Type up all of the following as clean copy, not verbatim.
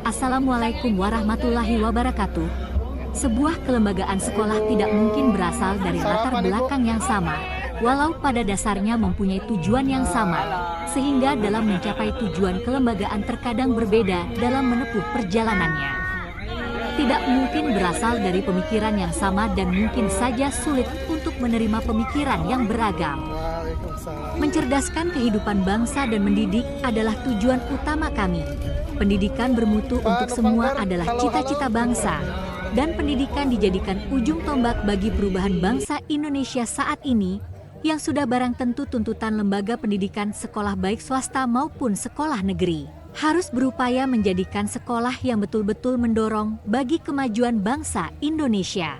Assalamualaikum warahmatullahi wabarakatuh. Sebuah kelembagaan sekolah tidak mungkin berasal dari latar belakang yang sama, walau pada dasarnya mempunyai tujuan yang sama, sehingga dalam mencapai tujuan kelembagaan terkadang berbeda dalam menempuh perjalanannya. Tidak mungkin berasal dari pemikiran yang sama dan mungkin saja sulit untuk menerima pemikiran yang beragam. Mencerdaskan kehidupan bangsa dan mendidik adalah tujuan utama kami. Pendidikan bermutu untuk semua adalah cita-cita bangsa, dan pendidikan dijadikan ujung tombak bagi perubahan bangsa Indonesia saat ini, yang sudah barang tentu tuntutan lembaga pendidikan sekolah baik swasta maupun sekolah negeri harus berupaya menjadikan sekolah yang betul-betul mendorong bagi kemajuan bangsa Indonesia.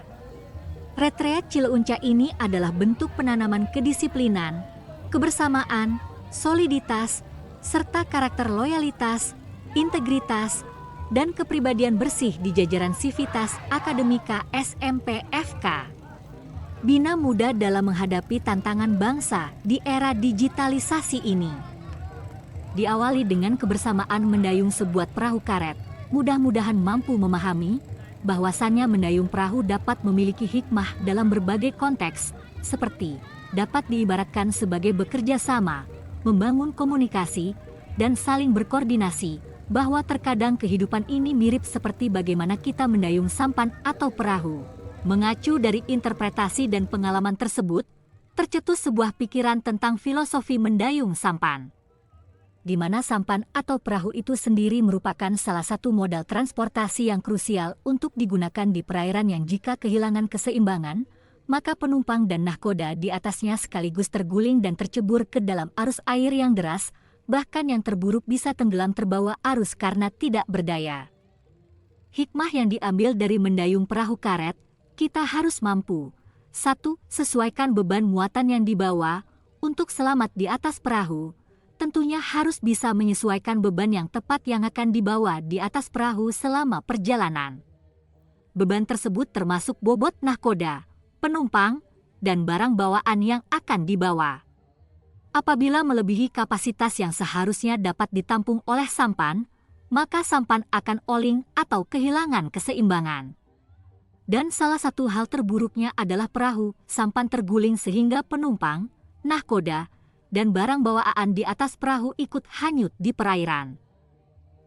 Retreat Cileunca ini adalah bentuk penanaman kedisiplinan, kebersamaan, soliditas, serta karakter loyalitas, integritas, dan kepribadian bersih di jajaran Sivitas Akademika SMP FK. Bina muda dalam menghadapi tantangan bangsa di era digitalisasi ini. Diawali dengan kebersamaan mendayung sebuah perahu karet, mudah-mudahan mampu memahami bahwasannya mendayung perahu dapat memiliki hikmah dalam berbagai konteks, seperti dapat diibaratkan sebagai bekerja sama, membangun komunikasi, dan saling berkoordinasi, bahwa terkadang kehidupan ini mirip seperti bagaimana kita mendayung sampan atau perahu. Mengacu dari interpretasi dan pengalaman tersebut, tercetus sebuah pikiran tentang filosofi mendayung sampan, di mana sampan atau perahu itu sendiri merupakan salah satu modal transportasi yang krusial untuk digunakan di perairan yang jika kehilangan keseimbangan, maka penumpang dan nahkoda di atasnya sekaligus terguling dan tercebur ke dalam arus air yang deras, bahkan yang terburuk bisa tenggelam terbawa arus karena tidak berdaya. Hikmah yang diambil dari mendayung perahu karet, kita harus mampu 1. Sesuaikan beban muatan yang dibawa. Untuk selamat di atas perahu, tentunya harus bisa menyesuaikan beban yang tepat yang akan dibawa di atas perahu selama perjalanan. Beban tersebut termasuk bobot nahkoda, penumpang, dan barang bawaan yang akan dibawa. Apabila melebihi kapasitas yang seharusnya dapat ditampung oleh sampan, maka sampan akan oleng atau kehilangan keseimbangan. Dan salah satu hal terburuknya adalah perahu, sampan terguling sehingga penumpang, nahkoda, dan barang bawaan di atas perahu ikut hanyut di perairan.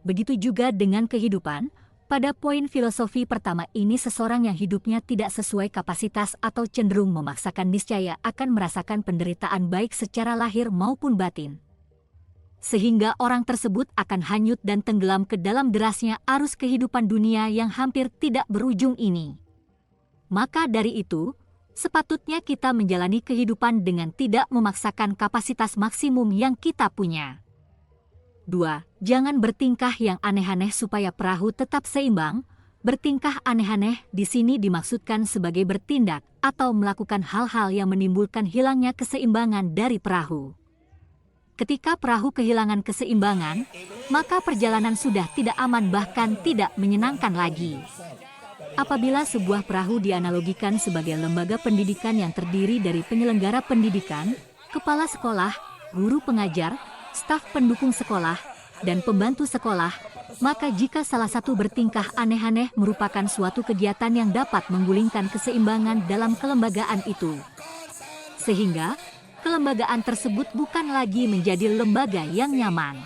Begitu juga dengan kehidupan. Pada poin filosofi pertama ini seseorang yang hidupnya tidak sesuai kapasitas atau cenderung memaksakan niscaya akan merasakan penderitaan baik secara lahir maupun batin. Sehingga orang tersebut akan hanyut dan tenggelam ke dalam derasnya arus kehidupan dunia yang hampir tidak berujung ini. Maka dari itu, sepatutnya kita menjalani kehidupan dengan tidak memaksakan kapasitas maksimum yang kita punya. 2. Jangan bertingkah yang aneh-aneh supaya perahu tetap seimbang. Bertingkah aneh-aneh di sini dimaksudkan sebagai bertindak atau melakukan hal-hal yang menimbulkan hilangnya keseimbangan dari perahu. Ketika perahu kehilangan keseimbangan, maka perjalanan sudah tidak aman bahkan tidak menyenangkan lagi. Apabila sebuah perahu dianalogikan sebagai lembaga pendidikan yang terdiri dari penyelenggara pendidikan, kepala sekolah, guru pengajar, staf pendukung sekolah, dan pembantu sekolah, maka jika salah satu bertingkah aneh-aneh merupakan suatu kegiatan yang dapat menggulingkan keseimbangan dalam kelembagaan itu. Sehingga, kelembagaan tersebut bukan lagi menjadi lembaga yang nyaman.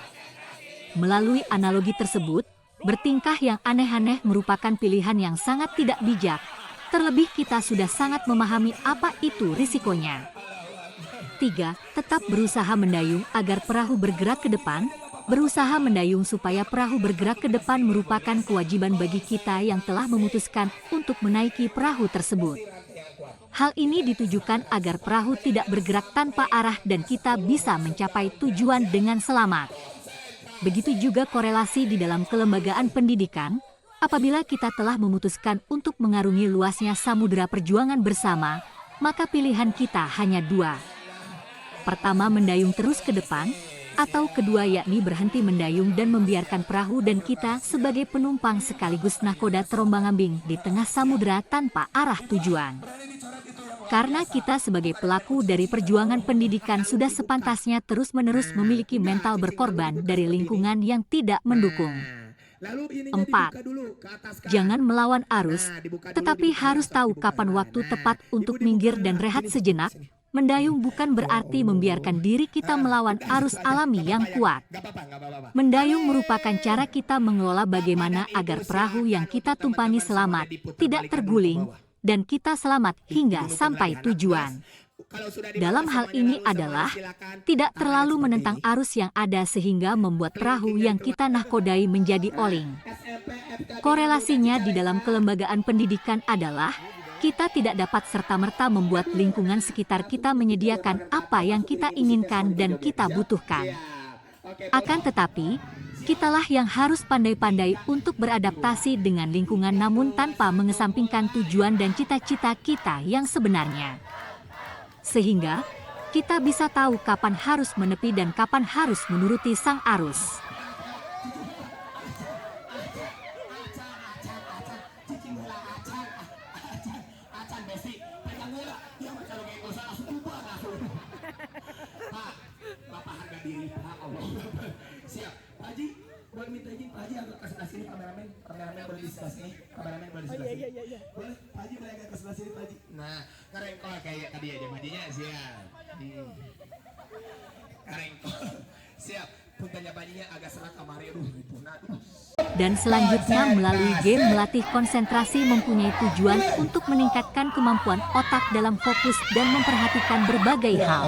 Melalui analogi tersebut, bertingkah yang aneh-aneh merupakan pilihan yang sangat tidak bijak, terlebih kita sudah sangat memahami apa itu risikonya. 3. Tetap berusaha mendayung agar perahu bergerak ke depan. Berusaha mendayung supaya perahu bergerak ke depan merupakan kewajiban bagi kita yang telah memutuskan untuk menaiki perahu tersebut. Hal ini ditujukan agar perahu tidak bergerak tanpa arah dan kita bisa mencapai tujuan dengan selamat. Begitu juga korelasi di dalam kelembagaan pendidikan, apabila kita telah memutuskan untuk mengarungi luasnya samudera perjuangan bersama, maka pilihan kita hanya 2. Pertama, mendayung terus ke depan, atau kedua yakni berhenti mendayung dan membiarkan perahu dan kita sebagai penumpang sekaligus nahkoda terombang-ambing di tengah samudera tanpa arah tujuan. Karena kita sebagai pelaku dari perjuangan pendidikan sudah sepantasnya terus-menerus memiliki mental berkorban dari lingkungan yang tidak mendukung. 4. Jangan melawan arus, tetapi harus tahu kapan waktu tepat untuk minggir dan rehat sejenak. Mendayung bukan berarti membiarkan diri kita melawan arus alami yang kuat. Mendayung merupakan cara kita mengelola bagaimana agar perahu yang kita tumpangi selamat, tidak terguling, dan kita selamat hingga sampai tujuan. Dalam hal ini adalah tidak terlalu menentang arus yang ada sehingga membuat perahu yang kita nahkodai menjadi oleng. Korelasinya di dalam kelembagaan pendidikan adalah kita tidak dapat serta-merta membuat lingkungan sekitar kita menyediakan apa yang kita inginkan dan kita butuhkan. Akan tetapi, kitalah yang harus pandai-pandai untuk beradaptasi dengan lingkungan namun tanpa mengesampingkan tujuan dan cita-cita kita yang sebenarnya. Sehingga, kita bisa tahu kapan harus menepi dan kapan harus menuruti sang arus. Siap, Pak Haji, boleh minta izin Pak Haji agak ke sebelah sini, kameramen boleh di sebelah sini, kameramen boleh di sebelah sini. Boleh, Pak Haji boleh agak ke sebelah sini Pak Haji. Nah, karengkol kayak tadi aja bajunya siap. Karengkol, siap. Puntanya bajunya agak serak kamari, Dan selanjutnya melalui game melatih konsentrasi mempunyai tujuan untuk meningkatkan kemampuan otak dalam fokus dan memperhatikan berbagai hal.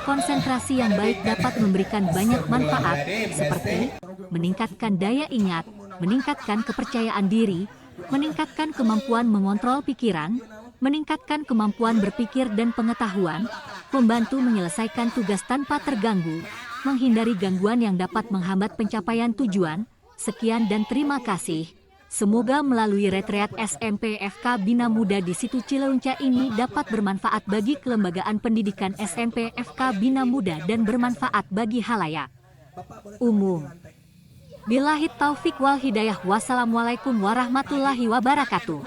Konsentrasi yang baik dapat memberikan banyak manfaat, seperti meningkatkan daya ingat, meningkatkan kepercayaan diri, meningkatkan kemampuan mengontrol pikiran, meningkatkan kemampuan berpikir dan pengetahuan, membantu menyelesaikan tugas tanpa terganggu, menghindari gangguan yang dapat menghambat pencapaian tujuan. Sekian dan terima kasih. Semoga melalui retreat SMP FK Bina Muda di situ Cileunca ini dapat bermanfaat bagi kelembagaan pendidikan SMP FK Bina Muda dan bermanfaat bagi halayak umum. Billahi taufik wal hidayah. Wassalamualaikum warahmatullahi wabarakatuh.